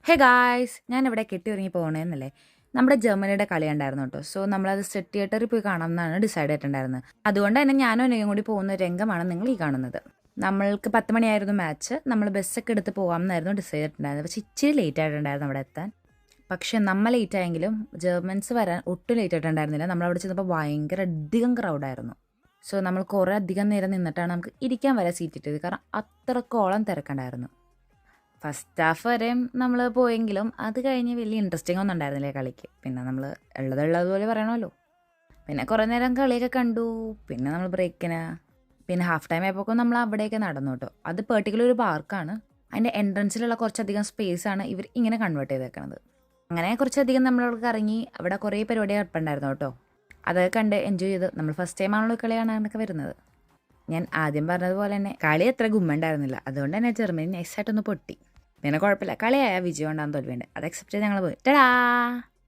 Hey guys, ഞാനിവിടെ കെട്ടിയൊരുങ്ങി പോകണേന്നല്ലേ. നമ്മുടെ ജർമ്മനിയുടെ കളി ഉണ്ടായിരുന്നു കേട്ടോ. സോ നമ്മളത് സെറ്റ് തിയേറ്ററിൽ പോയി കാണാമെന്നാണ് ഡിസൈഡ് ചെയ്തിട്ടുണ്ടായിരുന്നത്. അതുകൊണ്ട് തന്നെ ഞാനും എന്നെയും കൂടി പോകുന്ന രംഗമാണ് നിങ്ങൾ ഈ കാണുന്നത്. നമ്മൾക്ക് 10 മണിയായിരുന്നു മാച്ച്. നമ്മൾ ബസ്സൊക്കെ എടുത്ത് പോകാമെന്നായിരുന്നു ഡിസൈഡ് ചെയ്തിട്ടുണ്ടായിരുന്നത്. പക്ഷേ ഇച്ചിരി ലേറ്റ് ആയിട്ടുണ്ടായിരുന്നു അവിടെ എത്താൻ. പക്ഷേ നമ്മൾ ലേറ്റ് ആയെങ്കിലും ജർമ്മൻസ് വരാൻ ഒട്ടും ലേറ്റ് ആയിട്ടുണ്ടായിരുന്നില്ല. നമ്മളവിടെ ചെന്നപ്പോൾ ഭയങ്കര അധികം ക്രൗഡായിരുന്നു. സോ നമ്മൾ കുറേ അധികം നേരം നിന്നിട്ടാണ് നമുക്ക് ഇരിക്കാൻ വരെ സീറ്റ് കിട്ടിയത്. കാരണം അത്രക്കോളം തിരക്കുണ്ടായിരുന്നു. ഫസ്റ്റ് ഹാഫ് വരെയും നമ്മൾ പോയെങ്കിലും അത് കഴിഞ്ഞ് വലിയ ഇൻട്രസ്റ്റിംഗ് ഒന്നും ഉണ്ടായിരുന്നില്ല കളിക്ക്. പിന്നെ നമ്മൾ ഉള്ളതുപോലെ പറയണമല്ലോ. പിന്നെ കുറേ നേരം കളിയൊക്കെ കണ്ടു. പിന്നെ നമ്മൾ ബ്രേക്കിന് പിന്നെ ഹാഫ് ടൈം ആയപ്പോൾ നമ്മൾ അവിടെയൊക്കെ നടന്നു കേട്ടോ. അത് പെർട്ടിക്കുലർ ഒരു പാർക്കാണ്. അതിൻ്റെ എൻട്രൻസിലുള്ള കുറച്ചധികം സ്പേസാണ് ഇവർ ഇങ്ങനെ കൺവേർട്ട് ചെയ്തേക്കുന്നത്. അങ്ങനെ കുറച്ചധികം നമ്മളവിടെ ഇറങ്ങി. അവിടെ കുറേ പരിപാടി നടപ്പുണ്ടായിരുന്നു കേട്ടോ. അതൊക്കെ കണ്ട് എൻജോയ് ചെയ്ത് നമ്മൾ ഫസ്റ്റ് ടൈം ആണല്ലോ കളി കാണാനൊക്കെ വരുന്നത്. ഞാൻ ആദ്യം പറഞ്ഞതുപോലെ തന്നെ കളി അത്ര ഗുമ്മുണ്ടായിരുന്നില്ല. അതുകൊണ്ട് തന്നെ ജർമ്മനി നൈസായിട്ടൊന്ന് പൊട്ടി. പിന്നെ കുഴപ്പമില്ല, കളിയായ വിജയം ഉണ്ടാകുന്ന തോൽവിയുണ്ട്. അത് അക്സെപ്റ്റ് ചെയ്ത് ഞങ്ങൾ പോയി. ടാ.